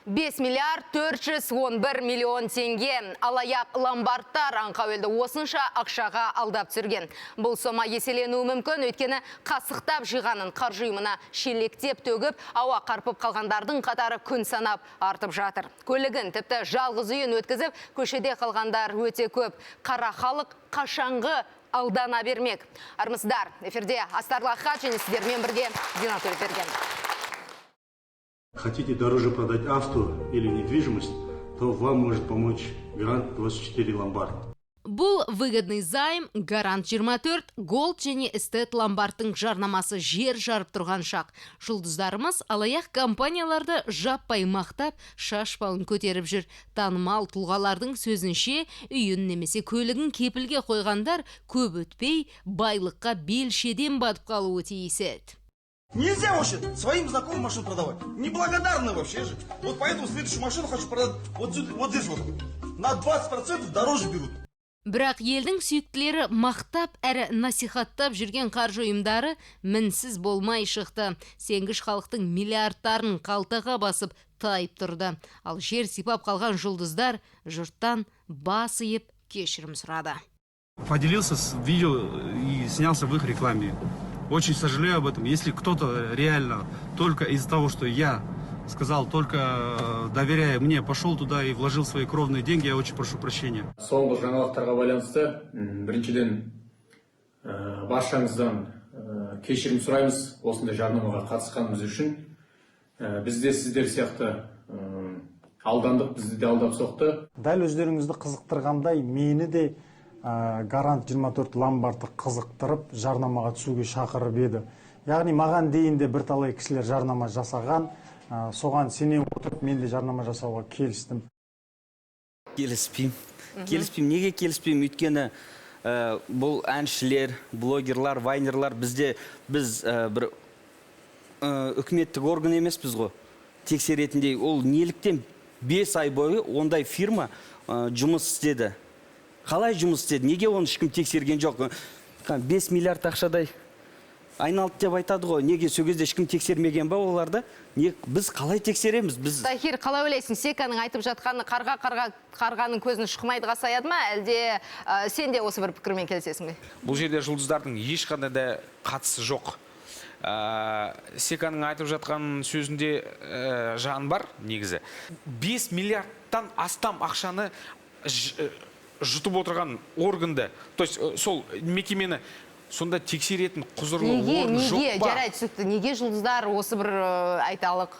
5 миллиард 411 миллион теңге алаяқ ломбардтар аңқауелді осынша ақшаға алдап түсірген. Бұл сома еселенуі мүмкін, өйткені қасықтап жиғанын қаржы ұйымына шелектеп төгіп, ауа қарпып қалғандардың қатары күн санап артып жатыр. Көлігін тіпті жалғыз үйін өткізіп, көшеде қалғандар өте көп. Қара халық қашанғы алдана бермек. Армысыздар, эфирде Астарлы Ақиқат және сіздермен бірге Дина Төлепберген. Хотите дороже продать авто или недвижимость, то вам может помочь Гарант 24 Ломбард. Бұл выгодный займ Гарант 24 Голд және Эстет ломбардтың жарнамасы жер жарып тұрған шақ. Жұлдыздарымыз алаяқ компанияларды жаппай мақтап, шашпауын көтеріп жүр. Танымал тұлғалардың сөзінше, үйін немесе көлігін кепілге қойғандар көп өтпей байлыққа белшеден батып қалуы тиіс еді. Нельзя вообще своим знакомым машину продавать. Неблагодарны вообще же. Вот поэтому следующую машину хочу продать вот здесь вот. На 20% дороже берут. Бірақ елдің сүйіктілері мақтап әрі насихаттап жүрген қаржы ұйымдары мінсіз болмай шықты. Сенгіш халықтың миллиардтарын қалтаға басып тайып тұрды. Ал жер сипап қалған жұлдыздар жұрттан бас иіп кешірім сұрады. Поделился с видео и снялся в их рекламе. Очень сожалею об этом. Если кто-то реально только из-за того, что я сказал, только доверяя мне, пошел туда и вложил свои кровные деньги, я очень прошу прощения. Соңғы жаңалықтарға байланысты біріншіден баршаңыздан кешірім сұраймыз осындай жарнамаға қатысқанымыз үшін. Бізде сіздер сияқты алдандық, бізді де алдап соқты. Дәл өздеріңізді қызықтырғандай мені де Гарант 24 Ломбардты қызықтырып жарнамаға түсуге шақырып еді. Яғни маған дейінде бір талай кісілер жарнама жасаған, соған сене отырып мен де жарнама жасауға келістім. Келіспеймін. Неге келіспеймін? Өйткені бұл әншілер, блогерлар, вайнерлар біз бір үкіметтік орган емеспіз ғой. Тексеретіндей, ол неліктен 5 ай бойы ондай фирма жұмыс істеді. Қалай жұмыс істеді? Неге оны ешкім тексерген жоқ? 5 миллиард ақшадай айналды деп айтады ғой. Неге сол кезде ешкім тексермеген ба оларды? Біз қалай тексереміз? Тахир, қалай ойлайсың? Секаның айтып жатқаны қарғаның көзін шықмайды қасаяды ма? Әлде сен де осы бір пікірмен келісесің бе? Бұл жерде жұлдыздардың ешқандай да қатысы жоқ. Секаның айтып жатқан сөзінде жан бар негізі. 5 миллиардтан астам ақшаны жұтып отырған органды, то есть сол мекемені сонда тексеретін құзырлы орын жоқ ба? Жарайды, түсікті. Неге жұлдыздар осы бір айталық?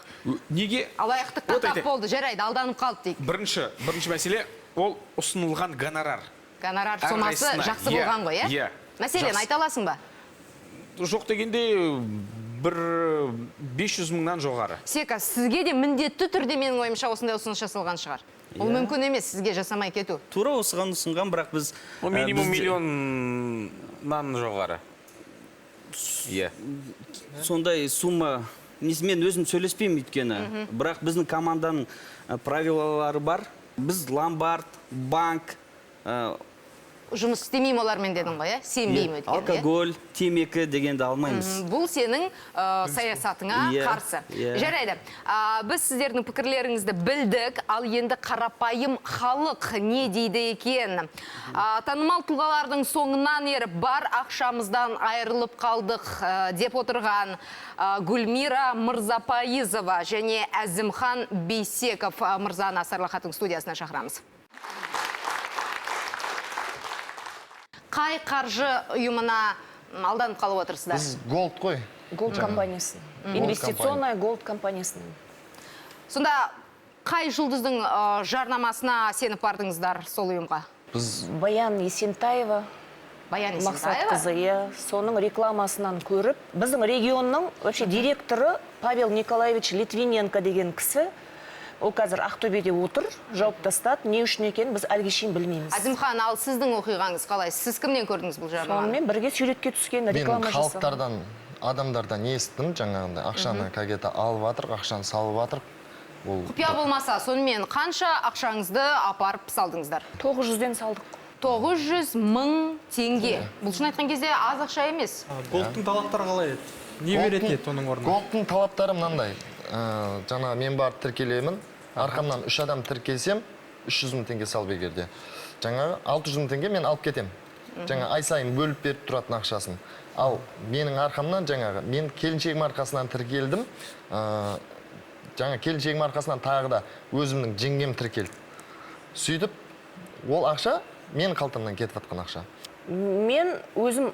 Неге? Алаяқтыққа тап болды, жарайды, алданып қалды дейік. Бірінші мәселе, ол ұсынылған гонорар. Гонорар сомасы жақсы болған ғой, е? Мәселен, айта аласың ба? Жоқ дегенде бір 500 мыңнан жоғары. Сека, сізге де міндетті түрде менің ойымша осындай ұсыныс жасалған шығар. Ол мүмкін емес сізге жасамай кету. Тура осыған ұсынған, бірақ біз... Минимум миллионнан жоғары. Сондай сумма... Мен өзім сөйлеспеймін өйткені. Бірақ біздің команданың правилалары бар. Біз ломбард, банк... Жұмыс істемейм олармен дедің ғой, сенбейм өткен. Алкоголь, темекі дегенді алмаймыз. Бұл сенің саясатыңа қарсы. Жарайды, біз сіздердің пікірлеріңізді білдік, ал енді қарапайым халық не дейді екен? Танымал тұлғалардың соңынан еріп бар ақшамыздан айырылып қалдық деп отырған Гүлмира Мырзапайызова және Әзімхан Бейсеков мырзаны Астарлы Ақиқаттың студиясына шақырамыз. Қай қаржы ұйымына алданып қалып отырсыздар? Біз Голд қой. Голд компаниясын. Инвестиционная Голд компаниясын. Сонда қай жұлдыздың жарнамасына сеніп бардыңыздар сол ұйымға? Біз Баян Есентаева. Баян Мақсат қызы, соның рекламасынан көріп, біздің регионның вообще директоры Павел Николаевич Литвиненко деген кісі, ол қазір Ақтөбеде отыр, жауып тастады. Не үшін екен біз әлге шейін білмейміз. Әзімхан, ал сіздің оқиғаңыз қалай? Сіз кімнен көрдіңіз бұл жарнаманы? Сонымен бірге суретке түскен реклама жасаған. Мен халықтардан, адамдардан естім жаңағында. Ақшаны кәгеті алып атырық, ақшаны салып атырық. Құпия болмаса, сонымен қанша ақшаңызды апарып салдыңыздар? 900-ден салдық. 900 мың теңге. Бұл шын айтқан кезде аз ақша емес. Голдтың талаптары қалай еді? Не береді еді оның орнына? Голдтың талаптары мынандай. Жаңа мен барып тіркелемін. арқамнан 3 адам тіркелсем 300 мың теңге салып егерде. Жаңағы 600 мың теңге мен алып кетем. Жаңа ай сайын бөліп беріп тұратын ақшасын. Ал менің арқамнан жаңағы мен келіншегім арқасынан тіркелдім. Жаңа келіншегім арқасынан тағы да өзімнің жеңгем тіркелді. Сөйтіп ол ақша менің қалтамнан кетіп жатқан ақша. Мен өзім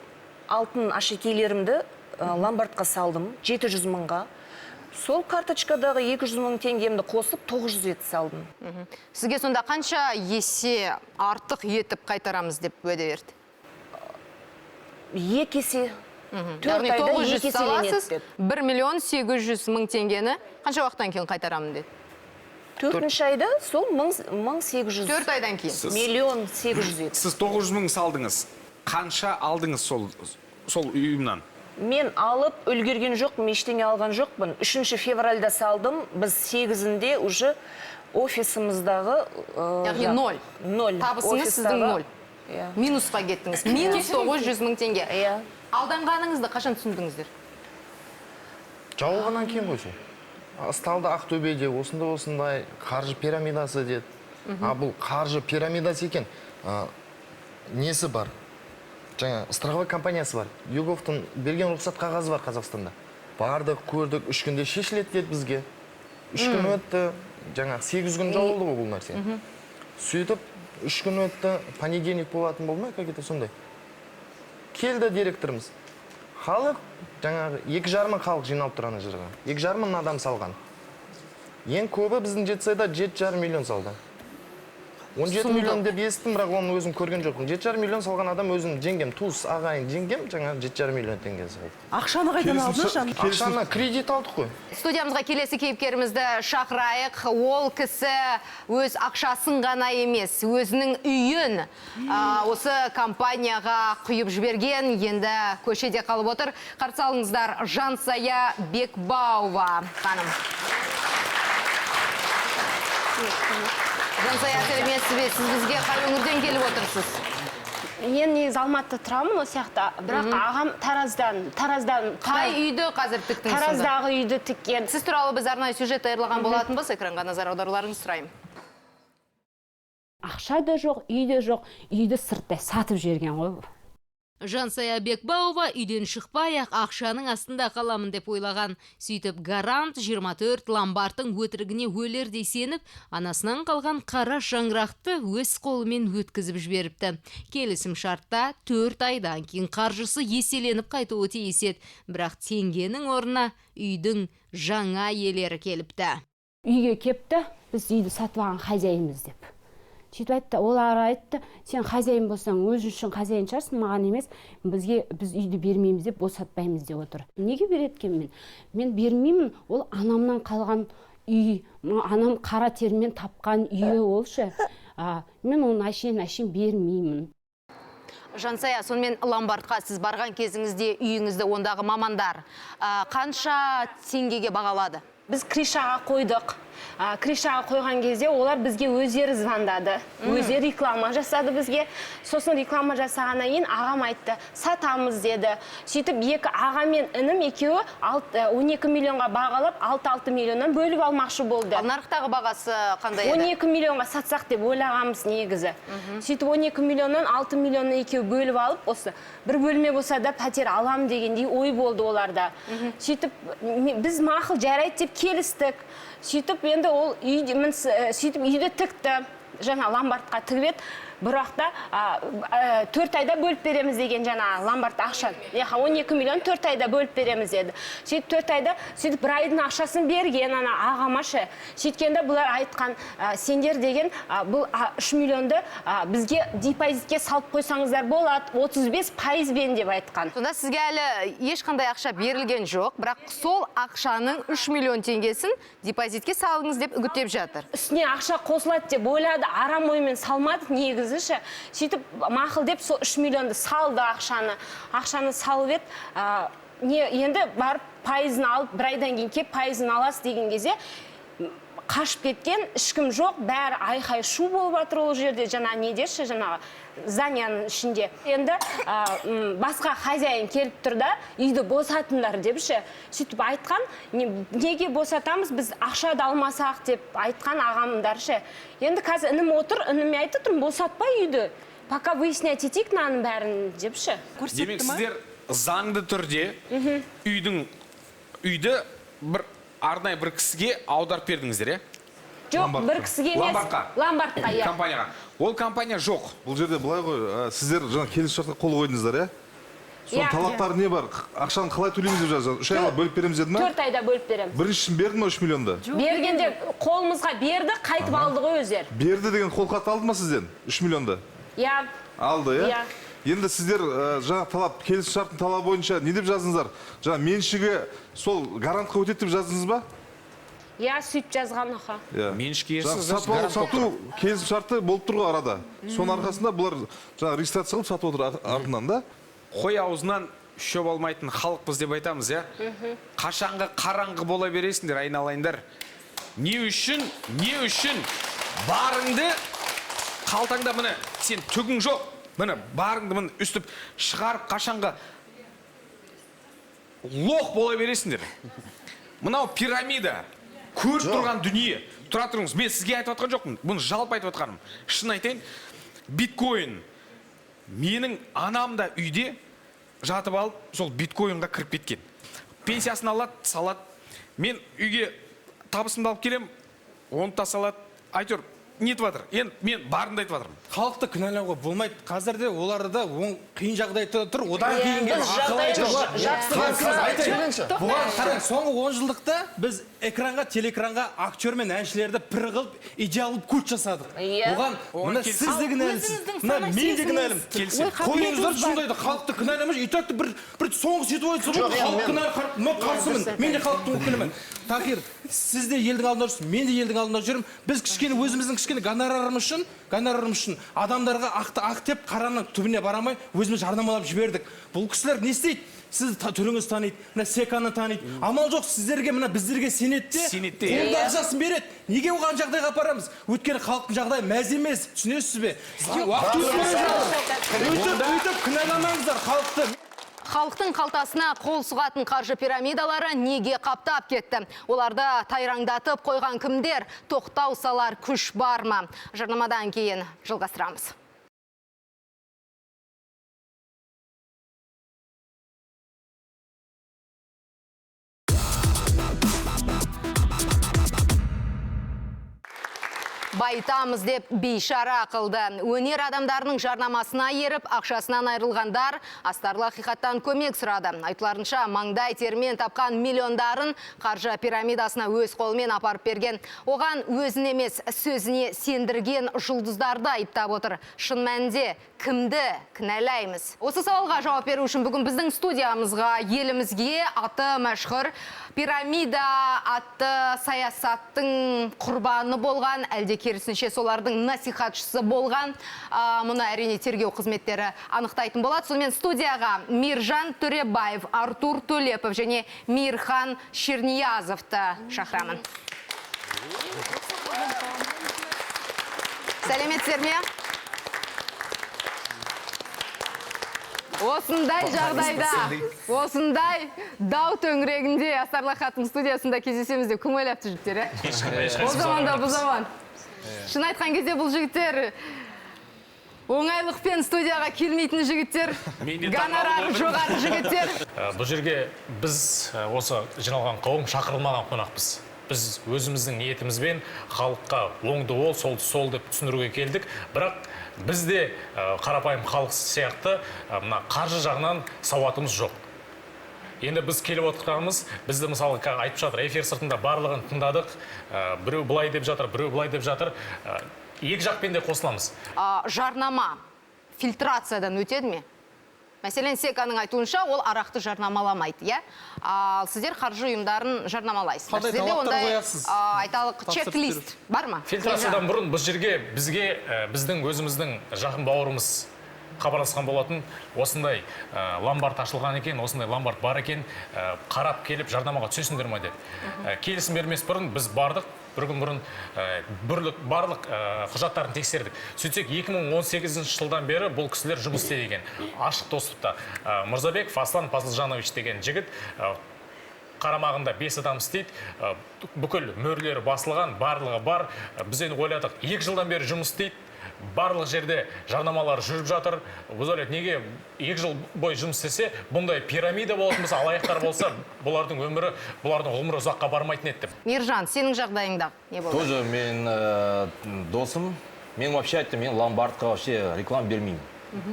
алтын ашекейлерімді ломбардқа салдым 700 мыңға. Сол карточкадағы 200 мың теңгемді қосып 907 салдым. Сізге сонда қанша есе артық етіп қайтарамыз деп уәде берді? 2 есе. 4 Яғни айда 2 900 саласыз, еселенеді. 1 миллион 800 мың теңгені қанша уақыттан кейін қайтарамын деді? 4 айда сол 1800. 4 айдан кейін. Миллион 807. Сіз 900 мың салдыңыз. Қанша алдыңыз сол ұйымнан? Мен алып үлгерген жоқпын, ештеңе алған жоқпын. 3 февральда салдым. Біз 8-інде уже офисымыздағы Яғни 0. 0. Табысыңыз сіздің 0. Минусқа кеттіңіз. Минус 900 мың теңге. Алданғаныңызды қашан түсіндіңіздер? Жауылғаннан кейін қойшы. Асталды Ақтөбеде осындай қаржы пирамидасы деді. Бұл қаржы пирамидасы екен. Несі бар? Жаңа страховой компаниясы бар. Юговтың берген рұқсат қағазы бар Қазақстанда. Бардық, көрдік, 3 күнде шешіледі деді бізге. 3 күн өтті, жаңа 8 күн жауылды ғой бұл нәрсе. Сөйтіп, 3 күн өтті, понедельник болатын болмай, какие-то сондай. Келді директорымыз. Халық, жаңағы 2,5 мың халық жиналып тұраны жырға. 2,5 мың адам салған. Ең көбі біздің Жетісайда 7,5 миллион салды. 17 миллион деп естім, бірақ оны өзім көрген жоқпын. 7,5 миллион салған адам өзім жеңгем, туыс ағайын жеңгем, жаңа 7,5 миллион теңге салды. Ақшаны қайдан алдыңыз? Ақшаны кредит алдық қой. Студиямызға келесі кейіпкерімізді шақырайық. Ол кісі өз ақшасын ғана емес, өзінің үйін осы компанияға құйып жіберген, енді көшеде қалып отыр. Қарсы алыңыздар, Жансая Бекбауова ханым. Жансая, сәлеметсіз бе? Сіз бізге қай өңірден келіп отырсыз? Мен негізі Алматыда тұрамын осы жақта, бірақ ағам Тараздан. Қай үйді қазір тіктіңіз? Тараздағы үйді тіккен. Сіз туралы біз арнайы сюжет даярлаған болатын болса, экранға назар аударуларыңызды сұраймын. Ақша да жоқ, үй де жоқ, үйді сырттай сатып жіберген ғой. Жансая Бекбауова үйден шықпай-ақ ақшаның астында қаламын деп ойлаған. Сөйтіп гарант 24 ломбардтың өтірігіне өлердей сеніп, анасынан қалған қара шаңырақты өз қолымен өткізіп жіберіпті. Келісім шартта 4 айдан кейін қаржысы еселеніп қайтуы тиіс еді. Бірақ теңгенің орнына үйдің жаңа иелері келіпті. Үйге кепті, біз үйді сатып алған хозяйымыз деп. Сөйтіп айтты, олар айтты, сен хозяин болсаң, өзің үшін хозяин шығарсың, маған емес, біз үйді бермейміз деп, босатпаймыз деп отыр. Неге береткен мен? Мен бермеймін, ол анамнан қалған үй, анам қара термен тапқан үйі олшы. Мен оны әшейін бермеймін. Жансая, сонымен ломбардқа сіз барған кезіңізде үйіңізді ондағы мамандар қанша теңгеге бағалады? Біз кришаға қойдық. Кришаға қойған кезде олар бізге өздері звондады. Өздері реклама жасады бізге. Сосын реклама жасағаннан кейін ағам айтты, сатамыз деді. Сөйтіп екі аға мен інім екеуі 12 миллионға бағалап, 6-6 миллионнан бөліп алмақшы болды. Нарықтағы бағасы қандай еді? 12 миллионға сатсақ деп ойлағанбыз негізі. Сөйтіп 12 миллионнан 6 миллионнан екеуі бөліп алып, осы бір бөлме болса да пәтер алам дегендей ой болды оларда. Сөйтіп біз мақұл жарайды деп келістік. Сөйтіп енді ол үйді тікті, жаңа ломбардқа тігіп еді. Бірақта 4 айда бөліп береміз деген жаңа ломбард ақшан. 12 миллион 4 айда бөліп береміз деді. Сөйтіп 4 айда сөйтіп бір айдың ақшасын берген ағамашы. Сөйткенде бұлар айтқан, сендер деген бұл 3 миллионды бізге депозитке салып қойсаңыздар болады, 35% деп айтқан. Сонда сізге әлі ешқандай ақша берілген жоқ, бірақ сол ақшаның 3 миллион теңгесін депозитке салыңыз деп үгіттеп жатыр. Үстіне ақша қосылады деп ойлады, арам оймен салмадық негізі. Сөйтіп мақыл деп сол 3 миллионды салды ақшаны салып еді. Енді барып пайызын алып, бір айдан кейін кеп пайызын аласыз деген кезде қашып кеткен, ешкім жоқ, бәрі айқай шу болып жатыр ол жерде, жаңа недеші, жаңағы зданияның ішінде. Енді басқа хозяин келіп тұр да, үйді босатыңдар депші. Сөйтіп айтқан, неге босатамыз, біз ақша да алмасақ деп айтқан ағамдаршы. Енді қазір інім отыр, ініме айтып тұрмын, босатпай үйді. Пока выяснять етейік мынаның бәрін депші. Демек сіздер заңды түрде үйді бір арнайы бір кісіге аударып бердіңіздер, е? Жоқ, бір кісіге емес. Ломбардқа, иә. Компанияға. Ол компания жоқ. Бұл жерде былай ғой, сіздер жаңа келісімшартқа қол қойдыңыздар, иә? Соның талаптары не бар? Ақшаны қалай төлейміз деп жазды? 3 айға бөліп береміз деді ма? 4 айда бөліп береміз. Біріншісін берді ма 3 миллионды? Бергенде қолымызға берді, қайтып алды ғой өздер. Берді деген қолхат алды ма сізден 3 миллионды? Иә. Алды, иә? Иә. Енді сіздер жаңа талап, келісімшарттың талабы бойынша не деп жаздыңыздар? Жаңа меншігі сол гарантқа өтеді деп жаздыңыз ба? Иә, сөйтіп жазған оқа. Меншікке сату келісімшарты болып тұр ғой арада. Соның арқасында бұлар жаңа регистрация қылып сатып отыр артынан да. Қой аузынан шөп алмайтын халықпыз деп айтамыз, иә? Қашанғы қараңғы бола бересіңдер, айналайындар. Не үшін барыңды қалтаңда міне, сен түгің жоқ. Міне, барыңды міне үстіп шығарып қашанғы лоқ бола бересіңдер. Мынау пирамида, көріп тұрған дүние. Тұра тұрыңыз, мен сізге айтып отқан жоқпын. Бұны жалпы айтып отқаным. Шын айтайын, биткоин. Менің анам да үйде жатып алып, сол биткоинға кіріп кеткен. Пенсиясын алады, салады. Мен үйге табысымды алып келем, оны да салады. Айтыр, нетіп жатыр? Енді мен барында айтып жатырмын. Халықты кінәлауға болмайды. Қазір де оларды да қиын жағдайда тұр. Одан кейінге бұған қараң, соңғы 10 жылдықта біз экранға, телеэкранға актер мен әншілерді пір қылып, идеал қылып көт жасадық. Оған мына сіз де кінәлісіз, мына мен де кінәлім. Қойыңыздар шындайды, халықты кінәламыз, итакты бір соңғы ситуация болды. Халық кінәлі қарсымын. Мен де халықтың өкілімін. Тахир, сіз де елдің алдында жүрсіз, мен де елдің алдында жүрмін. Біз кішкене өзіміздің кішкене гонорарымыз үшін адамдарға ақтеп қараның түбіне барамай өзіміз жарнамалап жібердік. Бұл кісілер не істейді? Сіз түріңіз таниды, мына секаны таниды. Амал жоқ, сіздерге мына біздерге сенеді де, қолда ақшасын береді. Неге оған жағдайға апарамыз? Өйткені халықтың жағдайы мәз емес, түсінесіз бе? Өйтіп кінәламаңыздар халықты. Халықтың қалтасына қол сұғатын қаржы пирамидалары неге қаптап кетті? Оларды тайраңдатып қойған кімдер? Тоқтау салар күш бар ма? Жарнамадан кейін жалғастырамыз. Байтамыз деп бейшара қылды. Өнер адамдарының жарнамасына еріп, ақшасынан айырылғандар астарлы ақиқаттан көмек сұрады. Айтыларынша, маңдай термен тапқан миллиондарын қаржы пирамидасына өз қолымен апарып берген. Оған өзін емес сөзіне сендірген жұлдыздарды айыптап отыр. Шын мәнінде кімді кінәлаймыз? Осы сауалға жауап беру үшін бүгін біздің студиямызға елімізге аты мәшһүр пирамида атты саясаттың құрбаны болған, әлде керісінше солардың насихатшысы болған, мұны әрине тергеу қызметтері анықтайтын болады. Сонымен студияға Миржан Төребаев, Артур Төлепов және Мирхан Шерниязовты шақырамын. Сәлеметсіздер ме? Осындай жағдайда, осындай дау төңірегінде Астарлы ақиқаттың студиясында кездесеміз деп кім ойлапты жігіттер, ә? Ол заманда бұл заман. Шын айтқан кезде бұл жігіттер оңайлықпен студияға келмейтін жігіттер, гонорары жоғары жігіттер. Бұл жерге біз осы жиналған қауым шақырылмаған қонақпыз. Біз өзіміздің ниетімізбен халыққа оңды ол, солды сол деп түсіндіруге келдік. Бірақ бізде қарапайым халық сияқты қаржы жағынан сауатымыз жоқ. Енді біз келіп отырғанымыз, бізді мысалы айтып жатыр, эфир сыртында барлығын тыңдадық, біреу былай деп жатыр, біреу былай деп жатыр. Екі жақпен де қосыламыз. Жарнама фильтрациядан өтеді ме? Мәселен, Секаның айтуынша, ол арақты жарнамаламайды, иә? Ал сіздер қаржы ұйымдарын жарнамалайсыз. Қандай талаптар қоясыз? Айталық чек-лист бар ма? Фильтрациядан бұрын біз жерге бізге біздің өзіміздің жақын бауырымыз хабарласқан болатын, осындай ломбард ашылған екен, осындай ломбард бар екен, қарап келіп жарнамаға түсесіңдер ме деп. Келісім бермес бұрын біз бардық, бір күн бұрын барлық құжаттарын тексердік. Сөйтсек 2018 жылдан бері бұл кісілер жұмыс істейді екен. Ашық достықта Мырзабеков Аслан Пазылжанович деген жігіт қарамағында 5 адам істейді, бүкіл мөрлері басылған, барлығы бар. Біз енді ойладық, 2 жылдан бері жұмыс істейді, барлық жерде жарнамалар жүріп жатыр. Біз ойлайық, неге 2 жыл бойы жұмыс істесе, бұндай пирамида болатын болса, алаяқтар болса, бұлардың өмірі, бұлардың ғұмыры ұзаққа бармайтын еді деп. Мержан, сенің жағдайыңда не болды? Тоже мен досым, мен вообще айттым, мен ломбардқа вообще реклама бермеймін.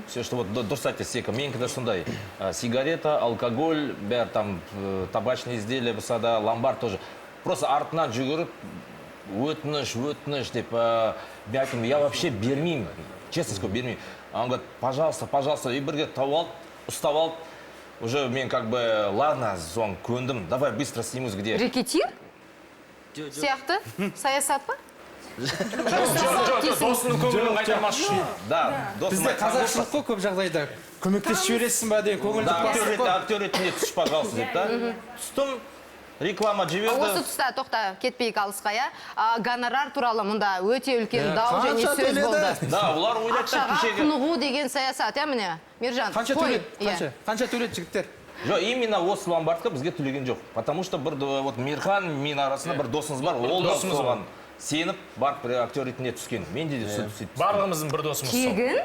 Все, что вот дұрыс айтты, мен когда сондай сигарета, алкоголь, бәр там табачные изделия болса да, ломбард тоже. Просто артынан жүгіріп, өтініш деп, мен айттым, я вообще бермеймін, честно скажу, бермеймін. Он говорит, пожалуйста, и бірге тауып алып, ұстап алып, уже мен как бы, ладно, соң көндім, давай быстро снимусь где. Рекетир? Сияқты? Саясат па? Досының көңілін қайтармас үшін. Бізде қазақшылық қой көп жағдайда. Көмектесіп жібересің ба деген көңілді басып қой. Актер ретінде түс, пожалуйста, деп та. Түстім, реклама жіберді. Осы тұста, тоқта, кетпейік алысқа, я. Гонорар туралы мұнда өте үлкен дау және сөз болды. Да, олар ойлайды ақшаға құнығу деген саясат, я міне, Мержан. Қанша төледі? Қанша төледі жігіттер? Жоқ, именно осы ломбардқа бізге төлеген жоқ. Потому что бір Мирхан, мен арасында бір досымыз бар, ол да соған сеніп, барып актер ретінде түскен. Мен де сөйтіп. Барлығымыздың бір досымыз сол. Тегін?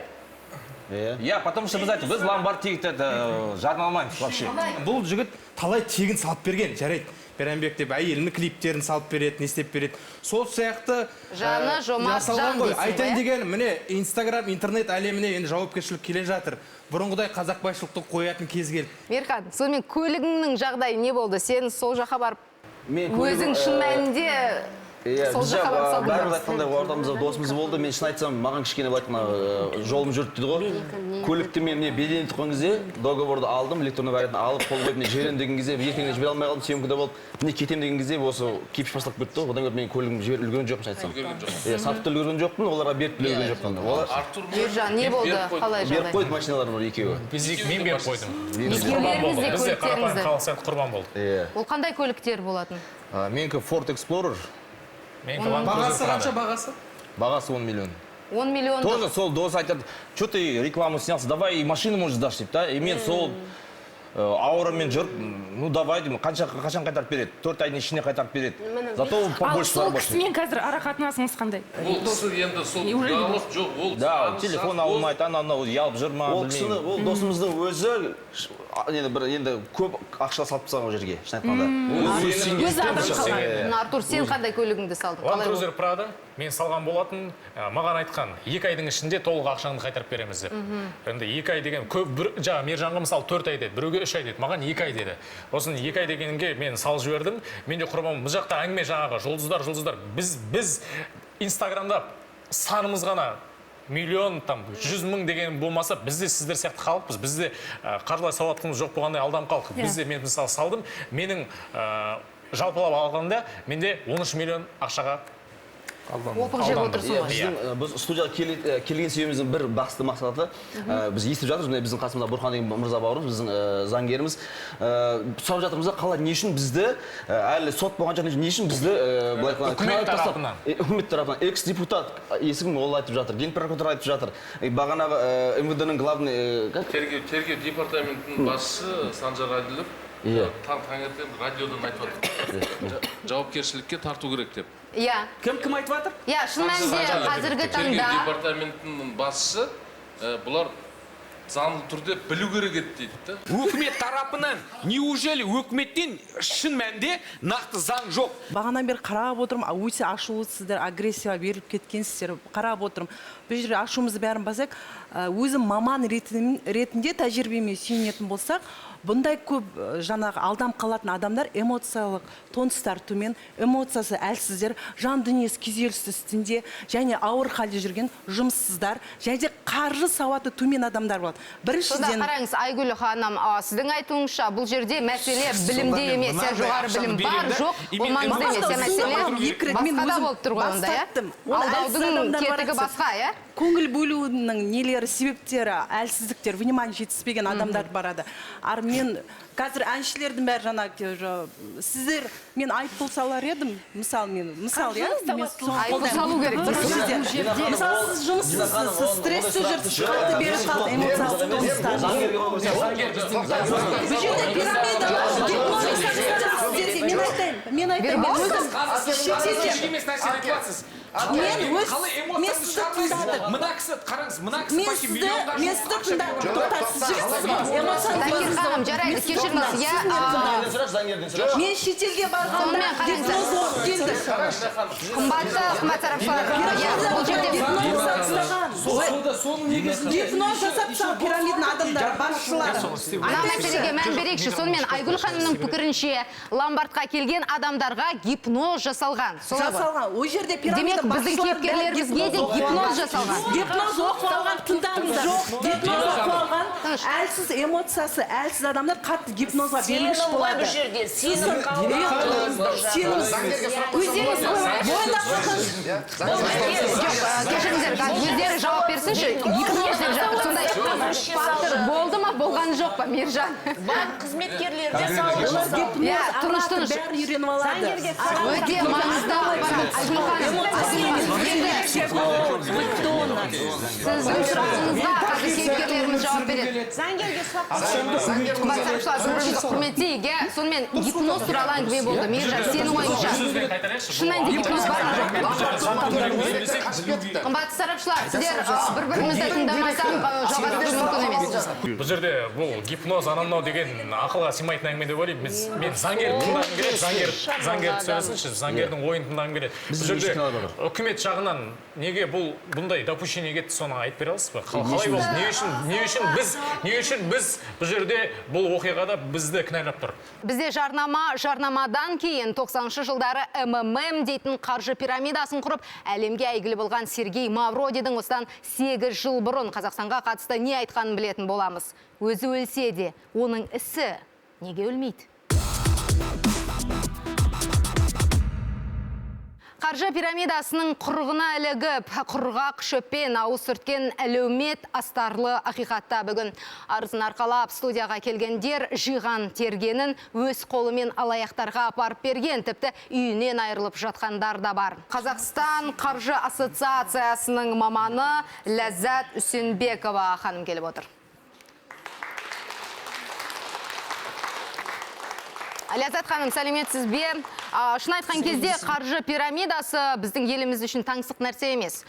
Я, потому что біз айтып, біз ломбард тегін жарнамаймыз вообще. Бұл жігіт талай тегін салып берген, жарайды. Перенбек деп әйелінің клиптерін салып береді, не істеп береді. Сол сияқты жаны жомарт жан дейсің. Айтайын деген, міне Инстаграм, интернет әлеміне енді жауапкершілік келе жатыр. Бұрынғыдай қазақ байшылықты қоятын кез келді. Мерхан, сонымен көлігіңнің жағдайы не болды? Сен сол жаққа барып, өзің шын мәнінде сол жаққа барып салдың. Бәріміз айтқандай ортамызда досымыз болды. Мен шын айтсам, маған кішкене жолым жүріп деді ғой. Көлікті мен белден тұққан кезде договорды алдым, электронды вариантын алып, қол қойып жерен деген кезде ертеңіне жібере алмай қалдым, съемкада болып. Міне кетем деген кезде осы кипиш басталып кетті. Одан кейін мен көлігімді жіберіп үлгерген жоқпын айтсам. Сатып та үлгерген жоқпын, оларға беріп үлгерген жоқпын. Ержан, не болды? Қалай жағдай? Беріп қойды машиналар бар екеуі. Мен беріп қойдым. Бізде қарапайым халық сияқты құрбан болды. Ол қандай көліктер болатын? Менікі Ford Explorer. Бағасы қанша бағасы? Бағасы 10 миллион. 10 миллион. Тоже сол дос айтады, что ты рекламу снялся, давай машину может сдашь, деп та. И мен сол аурамен жүріп, ну давай деймін, қашан қайтарып береді? 4 айдың ішіне қайтарып береді. Зато побольше заработать. Ал сол кісімен қазір ара қатынасыңыз қандай? Ол кісі енді сол диалог жоқ, ол да, телефон алмайды, анау ұялып жүр ма, білмеймін. Ол досымыздың өзі енді көп ақша салып тастаған ол жерге, шын айтқанда. Артур, сен қандай көлігіңді салдың? Land Cruiser Prado мен салған болатын, маған айтқан 2 айдың ішінде толық ақшаңды қайтарып береміз деп. Енді 2 ай деген көп, жаңа Мержанға мысалы 4 ай деді, біреуге 3 ай деді, маған 2 ай деді. Осын 2 ай дегенге мен салып жібердім. Мен де құрбым, бұл жақта әңгіме жаңағы жұлдыздар. Біз Инстаграмда санымыз ғана миллион, 100 мың деген болмаса, бізде сіздер сияқты халықпыз, бізде қаржылай сауаттылығымыз жоқ болғандай алданып қалдық. Бізде мен мысалы салдым, менің жалпылап алғанда менде 13 миллион ақшаға опық жеп отырсың ғой. Біз студияға келген себебіміздің бір басты мақсаты, біз естіп жатырмыз, біздің қасымызда Бұрхан деген мырза бауырымыз, біздің заңгеріміз. Сұрап жатырмыз, қалай не үшін бізді, әлі сот болған жағынан не үшін бізді үкімет тарапынан, экс-депутат есігін ол айтып жатыр, ген прокуратура айтып жатыр. Бағанағы МВД-ның главный... Тергеу департаментінің басшысы Санжар Адилов таңертең радиодан айтып жатыр. Жауапкершілікке тарту керек деп. Кім айтып жатыр? Шын мәнінде қазіргі таңда... Тергеу департаментінің басшысы бұлар заңды түрде білу керек еді дейді. Өкімет тарапынан, неужели өкіметтен шын мәнде нақты заң жоқ? Бағанан бері қарап отырмын, өте ашулысыздар, агрессияға беріліп кеткенсіздер, қарап отырмын. Бұл жерде ашуымызды бәрін басақ, өзім маман ретінде тәжірибеме сүйенетін болсақ, бұндай көп жаңағы алдам қалатын адамдар эмоциялық тонустар төмен, эмоциясы әлсіздер, жан дүниесі күйзелісті үстінде және ауыр халде жүрген жұмыссыздар, және де қаржы сауаты төмен адамдар болады. Біріншіден қараңыз, Айгүл ханым, сіздің айтуыңызша бұл жерде мәселе білімде емес, жоғары білім бар, жоқ, ол маңызды емес, мәселе басқада болып тұр ғой онда, алдаудың кетігі басқа, көңіл бөлуінің нелері, себептері, әлсіздіктер, внимание жетіспеген адамдар барады. Мен қазір әншілердің бәрі жаңағы сіздер, мен айыппұл салар едім, мысал, айыппұл салу керек. Мысалы, сіз жұмыссыз, сіз стрессте жүрсіз, қатты беріп қалды, эмоциялық тонустар. Бұл жерде пирамида, мен айтайын, мен сізді тыңдадым. Мына кісі, қараңыз, мына кісі баки миллионға мен сізді тыңдадым. Тоқтатсыз жігітсіз. Мен шетелге барғанда гипноз оқып келдім. Гипноз жасап тастаған пирамиданың адамдар, басшылары. Ана мәселеге мән берейікші. Сонымен Айгүл ханымның пікірінше ломбардқа келген адамдарға гипноз жасалған. Жасалған. О жерде пирамида біздің кейіпкерлерімізге де гипноз жасалған. Гипноз оқып алған, тыңдаңыздар. Гипноз оқып алған, әлсіз эмоциясы, әлсіз адамдар қатты гипнозға берілгіш болады. Өздері жауап берсінші, гипноз деп жатыр, сондай фактор болды ма, болған жоқ па, Мержан? Банк қызметкерлерде салғылар Гипноз бәрі үйреніп алады. Өте маңызды сіздің сұрағыңызға қазір кейіпкерлеріміз жауап береді. Заңгерге сұрақ. Құрметтейге, сонымен гипноз туралы әңгіме болды. Мержан, сенің ойыңша шынайында гипноз бар ма жоқ? Қымбатты сарапшылар, сіздер бір-бірімізді тыңдамасам жалғастыру мүмкін емес. Бұл жерде бұл гипноз анау деген ақылға сыймайтын әңгіме деп ойлаймын. Мен заңгер тыңдағым келеді, заңгер сөйлесінші, заңгердің ойын тыңдағым келеді. Бұл жерде үкімет жағынан неге бұндай допущение кетті, соны айтып бере аласыз ба? Қалай болды? Не үшін біз бұл жерде бұл оқиғада бізді кінәлап тұр? Бізде жарнамадан кейін 90-шы жылдары МММ дейтін қаржы пирамидасын құрып, әлемге әйгілі болған Сергей Мавродидің осыдан 8 жыл бұрын Қазақстанға қатысты не айтқанын білетін боламыз. Өзі өлсе де, оның ісі неге өлмейді? Қаржы пирамидасының құрғына ілігіп, құрғақ шөппен ауыз сүрткен әлеумет астарлы ақиқатта бүгін арызын арқалап студияға келгендер жиған тергенін өз қолымен алаяқтарға апарып берген, тіпті үйінен айырылып жатқандар да бар. Қазақстан қаржы ассоциациясының маманы Ләззат Үсенбекова ханым келіп отыр. Ләззат ханым, сәлеметсіз бе? Шын айтқан кезде қаржы пирамидасы біздің еліміз үшін таңсық нәрсе емес.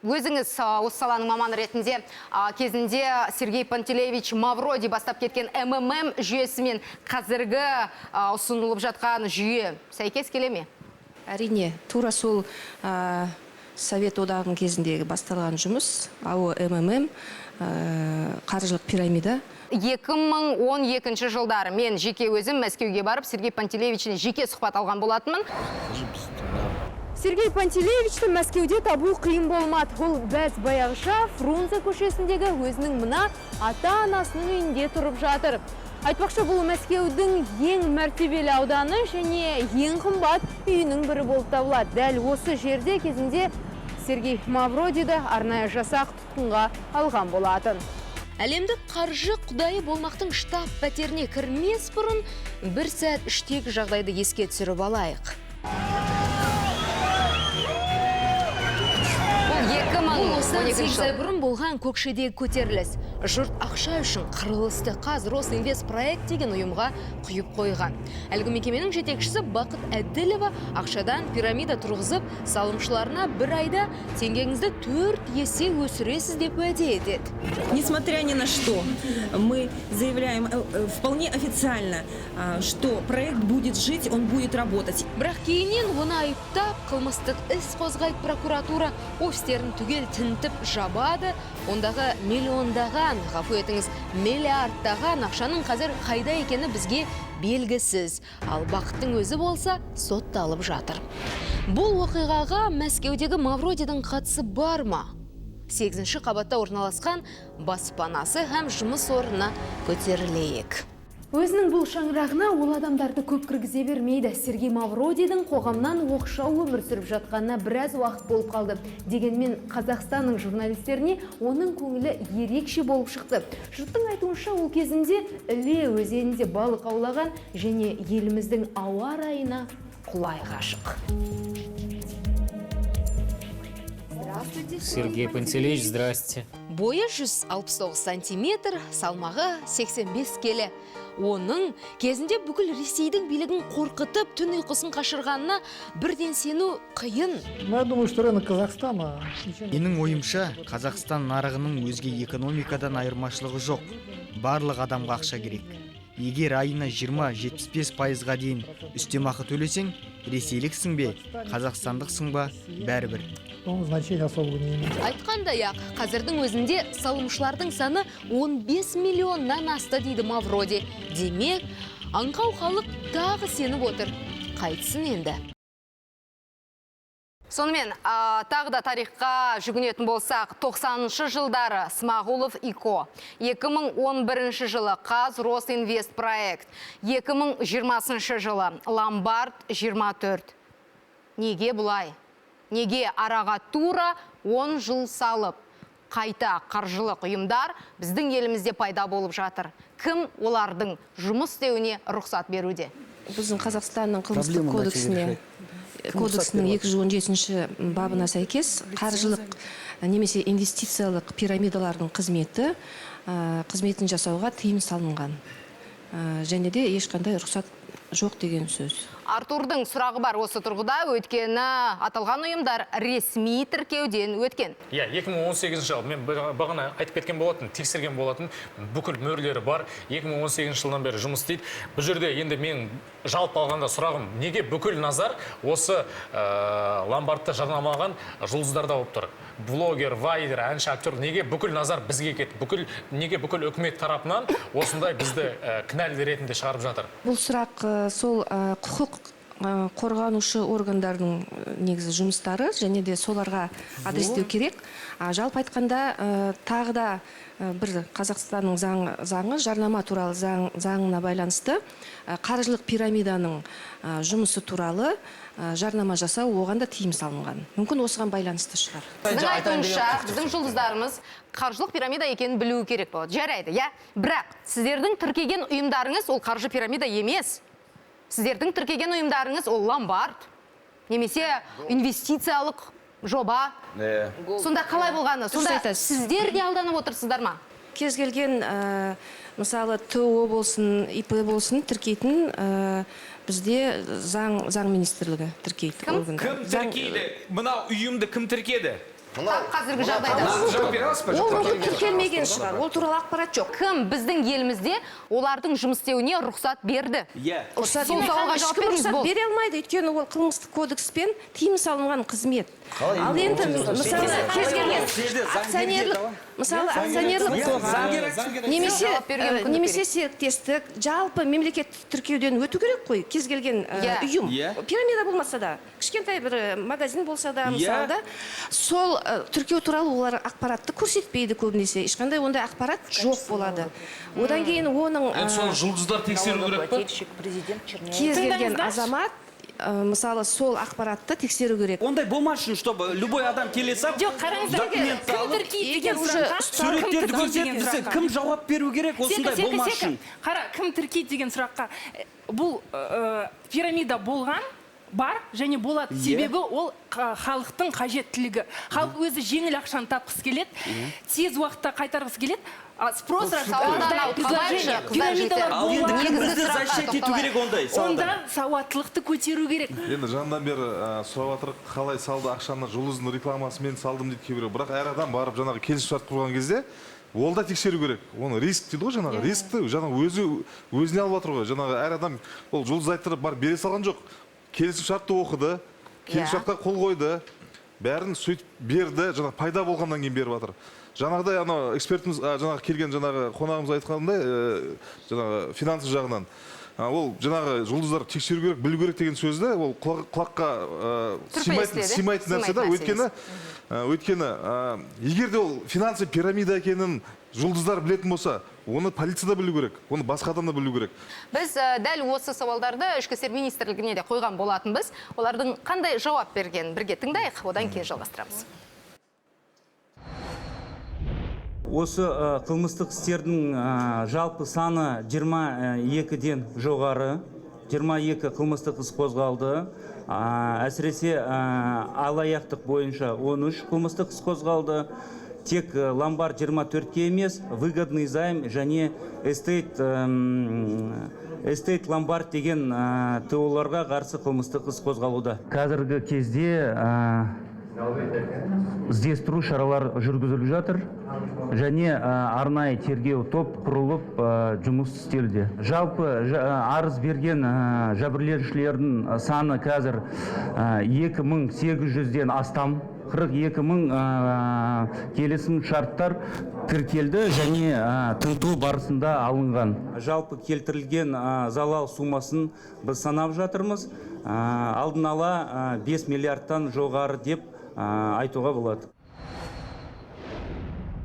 Өзіңіз осы саланың маманы ретінде кезінде Сергей Пантелеевич Мавроди бастап кеткен МММ жүйесімен қазіргі ұсынылып жатқан жүйе сәйкес келе ме? Әрине, тура сол Совет одағының кезіндегі басталған жұмыс, МММ, қаржылық пирамида. 2012 жылдары мен жеке өзім Мәскеуге барып Сергей Пантелеевичтен жеке сұхбат алған болатынмын. Сергей Пантелеевичті Мәскеуде табу қиын болмады. Ол бәз баяғыша Фрунзе көшесіндегі өзінің мына ата-анасының үйінде тұрып жатыр. Айтпақшы, бұл Мәскеудің ең мәртебелі ауданы және ең қымбат үйінің бірі болып табылады. Дәл осы жерде кезінде Сергей Мавродиді арнайы жасақ тұтқынға алған болатын. Әлемдік қаржы құдайы болмақтың штаб пәтеріне кірмес бұрын бір сәт іштегі жағдайды еске түсіріп алайық. 2012 жыл бұрын болған Көкшедегі көтеріліс. Жұрт ақша үшін қырылысты. Қазір Росинвест проект деген ұйымға құйып қойған. Әлгі мекеменің жетекшісі Бақыт Әділова ақшадан пирамида тұрғызып, салымшыларына бір айда теңгеңізді 4 есе өсіресіз деп уәде етеді. Несмотря ни на что, мы заявляем вполне официально, что проект будет жить, он будет работать. Бірақ кейіннен оны айыптап, қылмыстық іс қозғайды прокуратура, офистерін түгел тінтіп жабады, ондағы миллиондаған ғафу етіңіз, миллиардтаған ақшаның қазір қайда екені бізге белгісіз. Ал бақыттың өзі болса, сотталып жатыр. Бұл оқиғаға Мәскеудегі Мавродидің қатысы бар ма? 8-ші қабатта орналасқан баспанасы һәм жұмыс орнына көтерілейік. Өзінің бұл шаңырағына ол адамдарды көп кіргізе бермейді. Сергей Мавродидің қоғамнан оқшау өмір сүріп жатқанына біраз уақыт болып қалды. Дегенмен Қазақстанның журналистеріне оның көңілі ерекше болып шықты. Жұрттың айтуынша ол кезінде Іле өзенінде балық аулаған және еліміздің ауа райына құлай ғашық. Сергей Пантелеич, здрасте. Бойы 169 сантиметр, салмағы 85 келі. Оның кезінде бүкіл Ресейдің билігін қорқытып, түн ұйқысын қашырғанына бірден сену қиын. Я думаю, что рынок Казахстана. Менің ойымша, Қазақстан нарығының өзге экономикадан айырмашылығы жоқ. Барлық адамға ақша керек. Егер айына 20-75%-ға дейін үстемақы төлесең, ресейліксің бе, қазақстандықсың ба, бәрібір. Значение особого не имеет. Айтқандай-ақ, қазірдің өзінде салымшылардың саны 15 миллионнан асты дейді Мавроди. Демек, аңқау халық тағы сеніп отыр. Қайтсын енді. Сонымен, тағы да тарихқа жүгінетін болсақ, 90-шы жылдары Смағұлов ИКО, 2011 жылы Қазросинвест проект, 2020 жылы Ломбард 24. Неге бұлай? Неге араға тура 10 жыл салып, қайта қаржылық ұйымдар біздің елімізде пайда болып жатыр? Кім олардың жұмыс істеуіне рұқсат беруде? Біздің Қазақстанның қылмыстық кодексінің 217-ші бабына сәйкес қаржылық немесе инвестициялық пирамидалардың қызметін жасауға тыйым салынған. Және де ешқандай рұқсат жоқ деген сөз. Артурдың сұрағы бар осы тұрғыда, өткені аталған ұйымдар ресми тіркеуден өткен. 2018 жыл, мен бағана айтып кеткен болатын, тексерген болатын, бүкіл мөрлері бар, 2018 жылдан бері жұмыс істейді. Бұл жерде енді мен жалпы алғанда сұрағым, неге бүкіл назар осы Ломбардты жарнамалаған жұлдыздарда болып тұр? Блогер, вайдер, әнші, актер, неге бүкіл назар бізге кетті? Неге бүкіл үкімет тарапынан осындай бізді кінәлі ретінде шығарып жатыр? Бұл сұрақ сол құқық қорғанушы органдардың негізі жұмыстары, және де соларға адрестеу керек. Жалпы айтқанда тағы да бір Қазақстанның заңы, жарнама туралы заңына байланысты қаржылық пирамиданың жұмысы туралы жарнама жасау оған да тыйым салынған. Мүмкін осыған байланысты шығар. Сіздің айтуынша, біздің жұлдыздарымыз қаржылық пирамида екенін білуі керек болады. Жарайды, бірақ сіздердің тіркеген ұйымдарыңыз ол қаржы пирамида емес. Сіздердің тіркеген ұйымдарыңыз ол Ломбард, немесе инвестициялық жоба. Сонда қалай болғаны? Сонда сіздер де алданып отырсыздар ма? Кез келген, мысалы, ТО болсын, ИП болсын, тіркейтін бізде заң министрлігі тіркейді. Кім тіркейді? Мына ұйымды кім тіркеді? Қазіргі жағдайда. Ол мүмкін тіркелмеген шығар, ол туралы ақпарат жоқ. Кім біздің елімізде олардың жұмыс істеуіне рұқсат берді? Рұқсат бере алмайды, өйткені ол қылмыстық кодекспен тыйым салынған қызмет. Ал енді, мысалы, кез келген акционерлік қоғам, немесе серіктестік, жалпы мемлекеттік тіркеуден өту керек қой, кез келген ұйым. Пирамида болмаса да, кішкентай бір магазин болса да, мысалы да, сол тіркеу туралы олар ақпаратты көрсетпейді көбінесе. Ешқандай ондай ақпарат жоқ болады. Одан кейін оның... Соны жұлдыздар тексеру керек па? Кез келген азамат, мысалы, сол ақпаратты тексеру керек. Ондай болмасын, чтобы любой адам келесап, документті алып, суреттерді көрсетіп, кім жауап беру керек, осындай болмасын. Қара, кім тіркейді деген сұраққа, бұл пирамида болған, бар және болады. Себебі ол халықтың қажеттілігі. Халық өзі жеңіл ақшаны тапқысы келеді, тез уақытта қайтарғысы келеді. Спрос онда сауаттылықты көтеру керек. Енді жаңдан бері сұрап жатыр, қалай салды ақшаны жұлдыздың рекламасымен салдым дейді кейбіреу. Бірақ әр адам барып жаңағы келісімшарт құрған кезде ол да тексеру керек. Оны риск дейді ғой, жаңағы рискті жаңағы өзіне алып жатыр ғой. Жаңағы әр адам ол жұлдыз айттырып бар бере салған жоқ. Келісімшартты оқыды, келісімшартқа қол қойды, бәрін сөйтіп берді, жаңа пайда болғаннан кейін беріп жатыр. жаңағыдай анау экспертіміз жаңағы келген жаңағы қонағымыз айтқандай жаңағы финансы жағынан ол жаңағы жұлдыздар тексеру керек, білу керек деген сөзді ол құлаққа сыймайтын нәрсе да. Өйткені егер де ол финансы пирамида екенін жұлдыздар білетін болса, оны полицияда білу керек, оны басқа адам да білу керек. Біз дәл осы сауалдарды ішкі істер министрлігіне де қойған болатынбыз. Олардың қандай жауап берген бірге тыңдайық, одан кейін жалғастырамыз. Осы қылмыстық істердің жалпы саны 22-ден жоғары, 22 қылмыстық іс қозғалды. Әсіресе алаяқтық бойынша 13 қылмыстық іс қозғалды. Тек ломбард 24-ке емес, выгодный займ және эстейт ломбард деген ТО-ларға қарсы қылмыстық іс қозғалуда. Қазіргі кезде іздестіру шаралар жүргізіліп жатыр және арнайы тергеу топ құрылып жұмыс істелуде. Жалпы арыз берген жәбірленушілердің саны қазір 2800-ден астам, 42 000 келісім шарттар тіркелді және тінту барысында алынған. Жалпы келтірілген залал сумасын біз санап жатырмыз. Алдын ала 5 миллиардтан жоғары деп айтуға болады.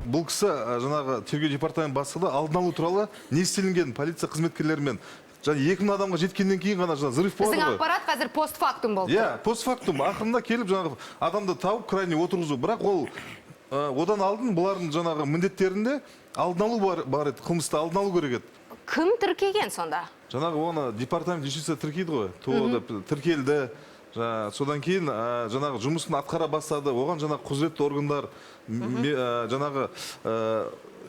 Бұл кісі жаңағы тергеу департамент бастығы алдын алу туралы не істелінген полиция қызметкерлерімен және 2000 адамға жеткеннен кейін ғана взрыв болады ғой. Біздің ақпарат қазір постфактум болды. Иә, постфактум. Ақырында келіп жаңағы адамды тауып крайне отырғызу. Бірақ ол одан алдын бұлардың жаңағы міндеттерінде алдын алу бар еді, қылмысты алдын алу керек еді. Кім тіркеген сонда? Жаңағы оны департамент юстиция тіркейді ғой. Тіркелді. Содан кейін жаңағы жұмысын атқара бастады. Оған жаңағы құзыретті органдар, жаңағы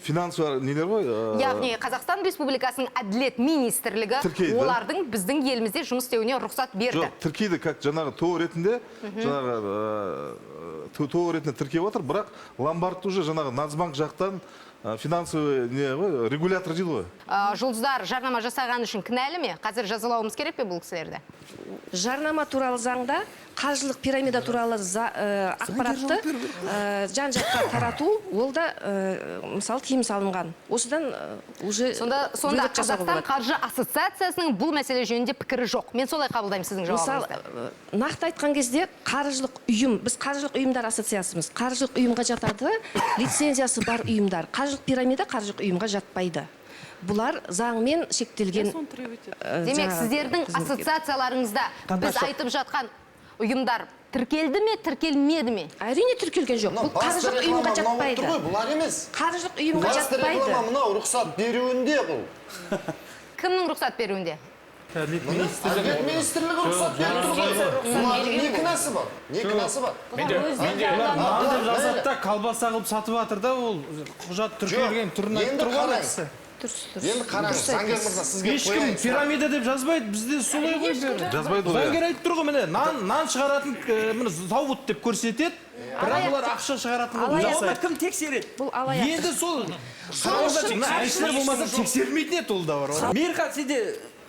финансовый нелер ғой. Яғни Қазақстан Республикасының әділет министрлігі олардың біздің елімізде жұмыс істеуіне рұқсат берді. Жоқ, тіркейді, как жаңағы ТО ретінде, жаңағы ТО ретінде тіркеп отыр, бірақ ломбард уже жаңағы Нацбанк жақтан финансовый регулятор дейді ғой. Жұлдыздар жарнама жасаған үшін кінәлі ме? Қазір жазалауымыз керек пе бұл кісілерді? Жарнама туралы заңда қаржылық пирамида туралы ақпаратты жан-жаққа тарату, ол да мысалы тыйым салынған. Осыдан уже сонда Қазақстан қаржы ассоциациясының бұл мәселе жөнінде пікірі жоқ. Мен солай қабылдаймын сіздің жауабыңызды. Мысалы, нақты айтқан кезде қаржылық ұйым, біз қаржылық ұйымдар ассоциациясымыз. Қаржылық ұйымға жатады, лицензиясы бар ұйымдар. Қаржылық пирамида қаржылық ұйымға жатпайды. Бұлар заңмен шектелген. Демек, сіздердің ассоциацияларыңызда біз айтып жатқан ұйымдар тіркелді ме, тіркелмеді ме? Әрине тіркелген жоқ. Бұл қаржылық ұйымға жатпайды. Бұлар емес. Қаржылық ұйымға жатпайды. Мынау рұқсат беруінде бұл. Кімнің рұқсат беруінде? Әділет министрлігі рұқсат беріп тұр. Бұлардың не күнәсі бар? Не күнәсі бар? Мынау жазады да колбаса қылып сатып жатыр да, ол құжат тіркелген түрін айтып тұр ғой кісі. Енді қараңыз, заңгер мырза, сізге ешкім пирамида деп жазбайды, бізде солай ғой. Жазбайды ғой. Заңгер айтып тұр ғой, міне, нан шығаратын зауыт деп көрсетеді, бірақ олар ақша шығаратын ғой жасайды. Кім тексереді? Бұл алаяқ. Енді сол әншілер болмаса тексермейтін еді, ол да бар. Мейірхан, сенде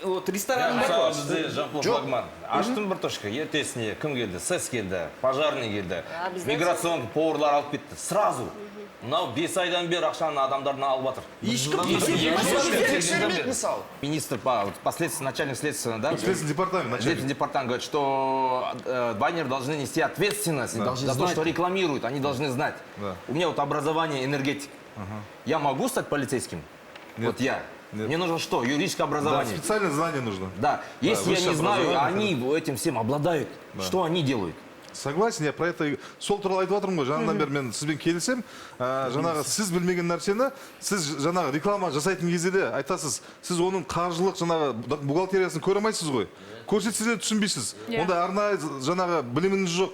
ресторан бар ғой? Бізде Жан-Пол Флагман. Аштым бір точка, ертесіне кім келді? СЭС келді, пожарный келді, миграцион поварлар алып кетті. Сразу. Мынау 5 айдан бері ақшаны адамдардан алып жатыр. тексермейді мысалы. Министр по начальник следственного, да? Следственный департамент. Следственный департамент говорит, что баннеры должны нести ответственность за то, что рекламируют. Они должны знать. У меня вот образование энергетик. Я могу стать полицейским? Вот я. Мне нужно что? Юридическое образование. Да, специальное знание нужно. Да. Если я не знаю, они этим всем обладают. Что они делают? Согласен, я про это сол туралы айтып жатырмын ғой. Жаңадан бері мен сізбен келісем, жаңағы сіз білмеген нәрсені, сіз жаңағы реклама жасайтын кезде де айтасыз, сіз оның қаржылық жаңағы бухгалтериясын көре алмайсыз ғой. Көрсетсе де түсінбейсіз. Онда арнайы жаңағы біліміңіз жоқ.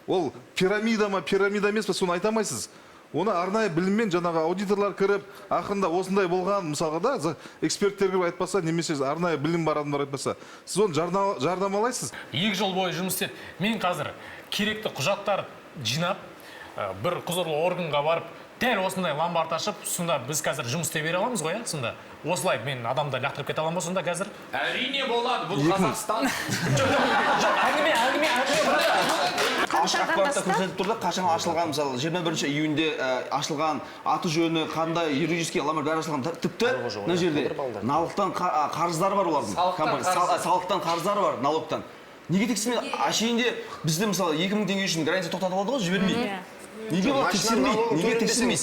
Ол пирамида ма, пирамида емес па, соны айта алмайсыз. Оны арнайы біліммен жаңағы аудиторлар кіріп, ақырында осындай болған, мысалға да, эксперттер кіріп айтпаса, немесе арнайы білім бар адамдар айтпаса, сіз оны жарнамалайсыз. 2 жыл бойы жұмыс істеді. Мен қазір керекті құжаттар жинап, бір құзырлы органға барып, дәл осындай ломбард ашып, сонда біз қазір жұмыс істей бере аламыз ғой, сонда. Осылай мен адамды лақтырып кете аламын сонда қазір? Әрине болады, бұл Қазақстан. ашық ақпаратта көрсетіп тұр да қашан ашылған, мысалы 21 июньде ашылған, аты жөні қандай юридический ламар бәрі ашылған. Тіпті мына жерде налықтан қарыздары бар олардың. Салықтан қарыздары бар, налогтан. Неге тексермей? Ашейінде бізде мысалы 2000 теңге үшін гарантия тоқтатып алды ғой, жібермей. Неге ол тексермейді? Неге тексермейді?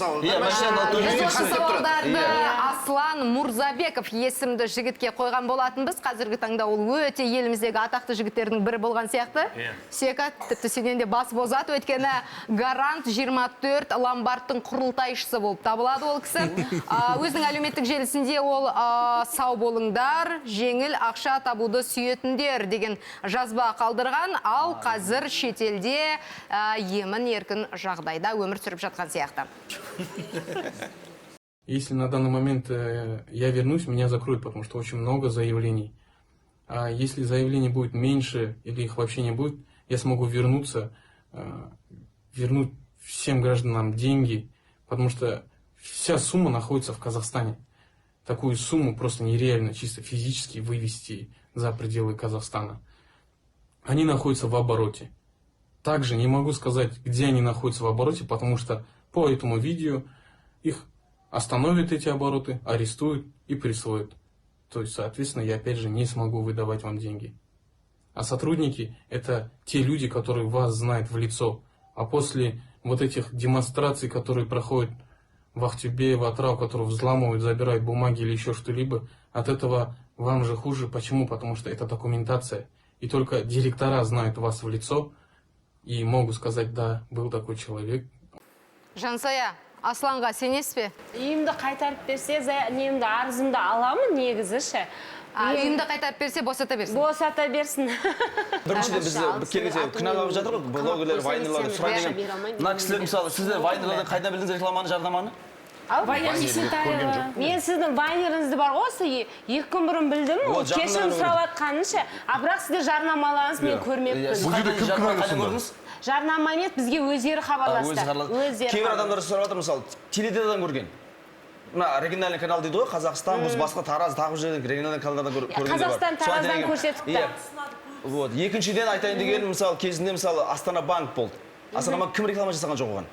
Сауалдарды Аслан Мурзабеков есімді жігітке қойған болатынбыз. Қазіргі таңда ол өте еліміздегі атақты жігіттердің бірі болған сияқты. Секат, тіпті сенен де бас бозат, өйткені Гарант 24 ломбардтың құрылтайшысы болып табылады ол кісі. Өзінің әлеуметтік желісінде ол сау болыңдар, жеңіл ақша табуды сүйетіндер деген жазба қалдырған, ал қазір шетелде емін еркін жағдайда өмір сүріп жатқан сияқты. Если на данный момент я вернусь, меня закроют, потому что очень много заявлений. А если заявлений будет меньше или их вообще не будет, я смогу вернуться, вернуть всем гражданам деньги, потому что вся сумма находится в Казахстане. Такую сумму просто нереально чисто физически вывести за пределы Казахстана. Они находятся в обороте. Также не могу сказать, где они находятся в обороте, потому что по этому видео их остановят эти обороты, арестуют и присвоят. То есть, соответственно, я опять же не смогу выдавать вам деньги. А сотрудники – это те люди, которые вас знают в лицо. А после вот этих демонстраций, которые проходят в Ахтюбе, в Атрау, которые взламывают, забирают бумаги или еще что-либо, от этого вам же хуже. Почему? Потому что это документация. И только директора знают вас в лицо и могут сказать, да, был такой человек. Жансая, Асланға сенесіз бе? Үйімді қайтарып берсе, немді арызымды аламын негізі ше. Үйімді қайтарып берсе, босата берсін? Босата берсін. Біріншіден біз келгенде күнәлап жатыр ғой, блогерлер, вайнерлар сұрайды деген. Мына кісілер мысалы, сіздер вайнерлардан қайда білдіңіз рекламаны, жарнаманы? Мен сіздің вайнеріңізді бар ғой, 2 күн бұрын білдім, кешірім сұрап атқанын ше. Бірақ сіздер жарнамаларыңыз мен көрмеппін. Бұл жерде кім күнәлі сонда? Жарнама емес, бізге өздері хабарласты. Кейбір адамдар сұрап жатыр, мысалы, теледидардан көрген. Мына региональный канал дейді ғой, Қазақстан, біз басқа Тараз тағып жүрген региональный каналдардан көргенде бар. Қазақстан Тараздан көрсетіпті. Вот, екіншіден айтайын деген, мысалы, кезінде мысалы Астана банк болды. Астана банк кім реклама жасаған жоқ оған?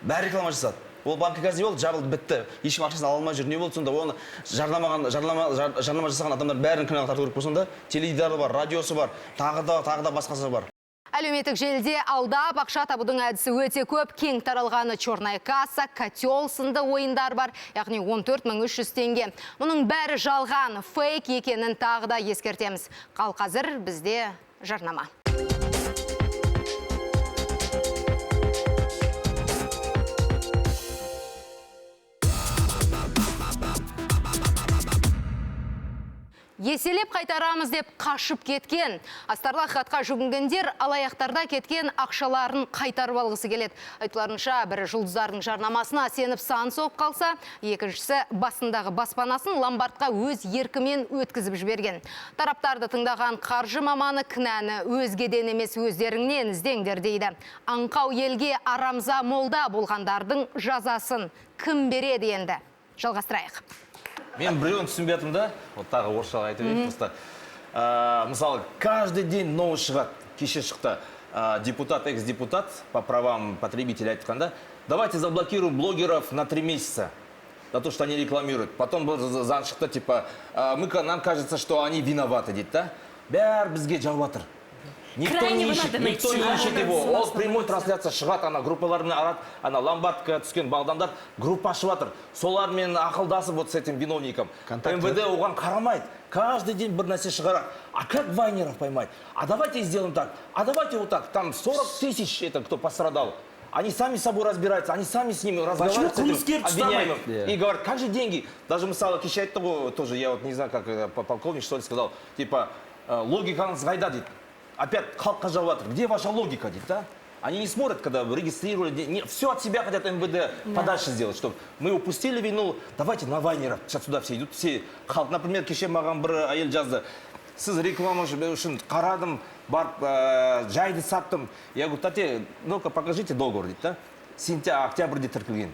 Бәрі реклама жасады. Ол банкі қазір болды, жабылды, бітті. Ешкім ақшасын ала алмай жүр. Не болды сонда? Оны жарнама жасаған адамдар бәрін күнәға тарту керек болсында, теледидары бар, радиосы бар, тағы да басқасы бар. Әлеуметтік желіде алдап ақша табудың әдісі өте көп. Кең таралғаны черная касса, котел сынды ойындар бар, яғни 14.300 теңге. Мұның бәрі жалған, фейк екенін тағы да ескертеміз. Қал қазір бізде жарнама. Еселеп қайтарамыз деп қашып кеткен. Астарлы хатқа жүгінгендер алаяқтарда кеткен ақшаларын қайтарып алғысы келеді. Айтыларынша, бірі жұлдыздардың жарнамасына сеніп сан соғып қалса, екіншісі басындағы баспанасын ломбардқа өз еркімен өткізіп жіберген. Тараптарды тыңдаған қаржы маманы кінәні өзгеден емес өздеріңнен іздеңдер дейді. Аңқау елге арамза молда болғандардың жазасын кім береді енді? Жалғастырайық. Мен біреуін түсінбей жатырмын да, вот тағы орысшаға айтып едім просто. Мысалы, каждый день новый шығады, кеше шықты депутат, экс-депутат по правам потребителя айтқанда, давайте заблокируем блогеров на 3 месяца за то, что они рекламируют. Потом заң шықты, типа, нам кажется, что они виноваты, дейді да. Бәр бізге жауап жатыр. Никто не ищет его. Ол прямой трансляция шығады, ана группалармен арат, ана ломбардқа түскен балдандар группа ашып жатыр. Солармен ақылдасып вот с этим виновником. МВД оған қарамайды. Каждый день бір нәрсе шығарады. А как вайнеров поймать? А давайте сделаем так. А давайте вот так. Там 40 тысяч, это кто пострадал. Они сами с собой разбираются, они сами с ними разговаривают, с этим обвиняемым. И говорят, как же деньги? Даже мысалы кеше айтты ғой, тоже я вот не знаю, как полковник что ли сказал, типа, логикаңыз қайда дейді. Опять халыққа жауап жатыр. Где ваша логика, дейді, да? Они не смотрят, когда регистрировали, все от себя хотят МВД подальше сделать, чтобы мы упустили вину, давайте на вайнеров, сейчас сюда все идут, все халық, например, кеше маған бір әйел жазды, сіз реклама үшін қарадым, барып жайды саттым. Я говорю, тате, ну-ка покажите договор, дейді, да? Октябрьде тіркелген.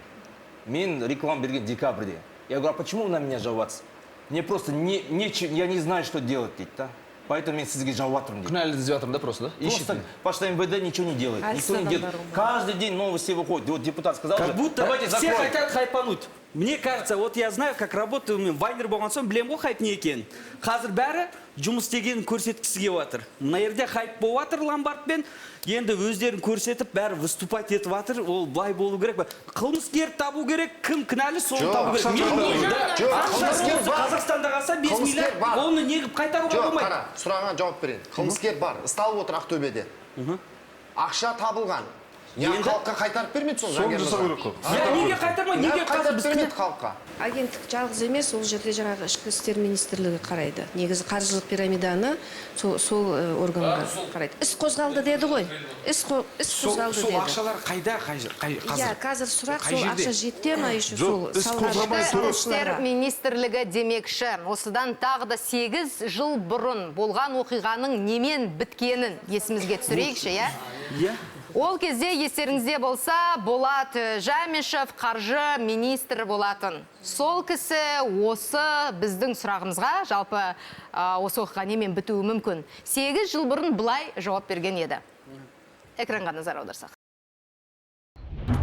Мен реклама берген декабрьде. Я говорю, а почему вы на меня жаловаться? Мне просто я не знаю, что делать, дейді, да? Поэтому мен сізге жауап жатырмын дейді. Күнәлі іздеп жатырмын да просто, да? Просто почта МВД ничего не делает. Никто не делает. Каждый день новости выходят. Вот депутат сказал, как будто давайте все закроем. хотят хайпануть. Мне кажется, вот я знаю, как работаю, мен вайнер болған соң білем ғой хайп не екенін. Қазір бәрі жұмыс істегенін көрсеткісі келіп жатыр. Мына жерде хайп болып жатыр ломбардпен, енді өздерін көрсетіп, бәрі выступать етіп жатыр. Ол былай болу керек. Қылмыскер табу керек, кім кінәлі соны табу керек. Қазақстанда қалса 5 миллиард, оны негіп қайтаруға болмайды. Қара, сұрағыңа жауап берейін. Қылмыскер бар, ұсталып отыр Ақтөбеде. Ақша табылған. Неге халыққа қайтарып бермейді сол заңгерлер? Неге қайтармайды? Неге қайтарып бермейді халыққа? Агенттік жалғыз емес, ол жерде жаңағы ішкі істер министрлігі қарайды. Негізі қаржылық пирамиданы сол органға қарайды. Іс қозғалды деді ғой. Іс қозғалды деді. Сол ақшалар қайда қазір? Иә, қазір сұрақ сол ақша жетте ма еще сол Ішкі министрлігі демекші. Осыдан тағы да 8 жыл бұрын болған оқиғаның немен біткенін есімізге түсірейікші, иә? Ол кезде естеріңізде болса, Болат Жәмешев қаржы министрі болатын. Сол кісі осы біздің сұрағымызға, жалпы осы оқиға немен бітуі мүмкін, 8 жыл бұрын былай жауап берген еді. Экранға назар аударсақ.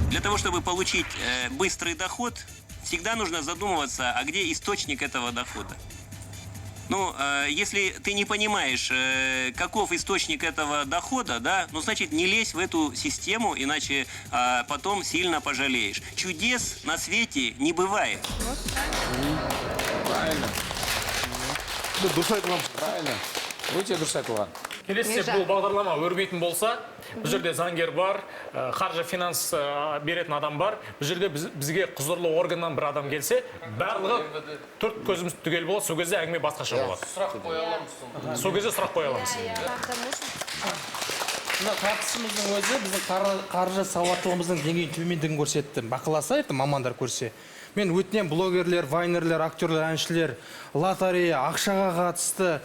Для того, чтобы получить быстрый доход, всегда нужно задумываться, а где источник этого дохода. Ну, если ты не понимаешь, каков источник этого дохода, да, ну, значит, не лезь в эту систему, иначе потом сильно пожалеешь. Чудес на свете не бывает. Правильно. Правильно. Өте дұрыс айтылған. Келесі бұл бағдарлама өрбейтін болса, бұл жерде заңгер бар, қаржы финанс беретін адам бар. Бұл жерде бізге құзырлы органнан бір адам келсе, барлығы төрт көзіміз түгел болады, сол кезде әңгіме басқаша болады. Сұрақ қоя аламыз. Сол кезде сұрақ қоя аламыз. Мына тартысымыздың өзі біздің қаржы сауаттылығымыздың деңгейін төмендігін көрсетті. Бақыласа, мамандар көрсе. Мен өтінен блогерлер, вайнерлер, актерлер, әншілер, лотерея, ақшаға қатысты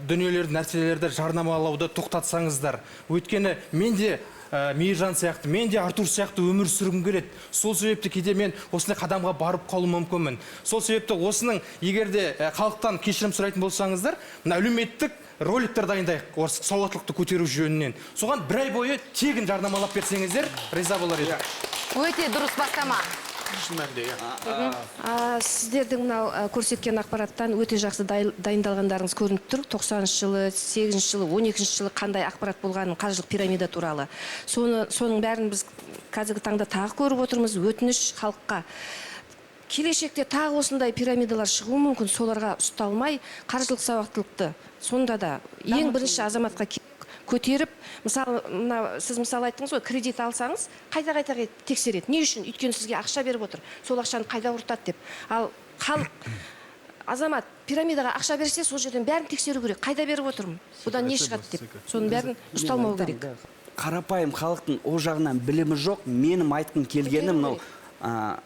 дүниелерді, нәрселерді жарнамалауды тоқтатсаңыздар. Өйткені мен де Мейіржан сияқты, мен де Артур сияқты өмір сүргім келеді. Сол себепті кейде мен осындай қадамға барып қалу мүмкінмін. Сол себепті осының егерде халықтан кешірім сұрайтын болсаңыздар, мына әлеуметтік роликтер дайындайық, осы сауаттылықты көтеру жөнінен. Соған бір ай бойы тегін жарнамалап берсеңіздер, риза болар еді. Өте дұрыс бастама. Сіздердің мынау көрсеткен ақпараттан өте жақсы дайындалғандарыңыз көрініп тұр. 90-шы жылы, 8-ші жылы, 12-ші жылы қандай ақпарат болғанын қаржылық пирамида туралы. Соның бәрін біз қазіргі таңда тағы көріп отырмыз, өтініш халыққа. Келешекте тағы осындай пирамидалар шығуы мүмкін, соларға ұсталмай қаржылық сауаттылықты сонда да ең бірінші азаматқа көтеріп, сіз мысалы айттыңыз ғой, кредит алсаңыз, қайта-қайта тексереді. Не үшін? Өйткені сізге ақша беріп отыр. Сол ақшаны қайда ұртады деп. Ал халық, азамат пирамидаға ақша берсе, сол жерден бәрін тексеру керек. Қайда беріп отырмын? Бұдан не шығады деп. Соның бәрін ұсталмау керек. Қарапайым халықтың о жағынан білімі жоқ. Менің айтқым келгенім мынау,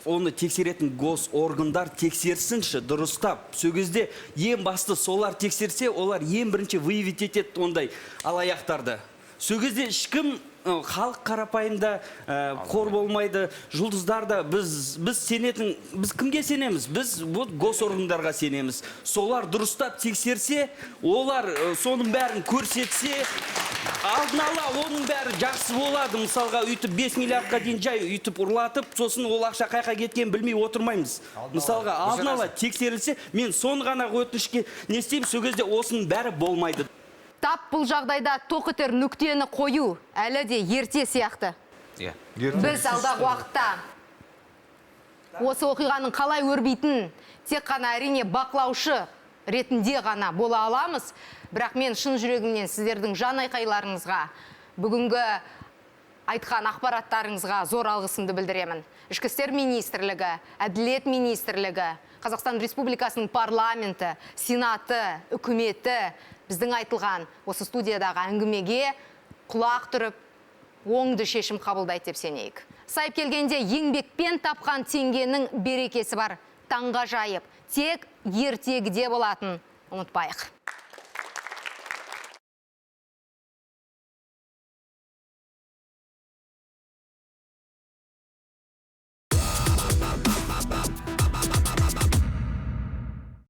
оны тексеретін гос органдар тексерсінші дұрыстап. Сол кезде ең басты солар тексерсе, олар ең бірінші выявить етеді ондай алаяқтарды. Сол кезде ешкім халық қарапайымда қор болмайды, жұлдыздарда біз сенетін, біз кімге сенеміз? Біз гос органдарға сенеміз. Солар дұрыстап тексерсе, олар соның бәрін көрсетсе, алдын ала оның бәрі жақсы болады. Мысалға үйтіп 5 миллиардқа дейін жай үйтіп ұрлатып, сосын ол ақша қайқа кеткен білмей отырмаймыз. Мысалға алдын ала тексерілсе, мен соны ғана өтінішке не істеймін, сол кезде осының бәрі болмайды. Тап бұл жағдайда тоқытыр нүктені қою әлі де ерте сияқты. Біз алдағы уақытта осы оқиғаның қалай өрбейтін тек қана әрине бақылаушы ретінде ғана бола аламыз. Бірақ мен шын жүрегімнен сіздердің жан айқайларыңызға, бүгінгі айтқан ақпараттарыңызға зор алғысымды білдіремін. Ішкі істер министрлігі, әділет министрлігі, Қазақстан Республикасының парламенті, сенаты, үкіметі біздің айтылған осы студиядағы әңгімеге құлақ түріп, оңды шешім қабылдайды деп сенейік. Сайып келгенде еңбекпен тапқан теңгенің берекесі бар, таңға жайып, тек ертегіде болатын ұмытпайық.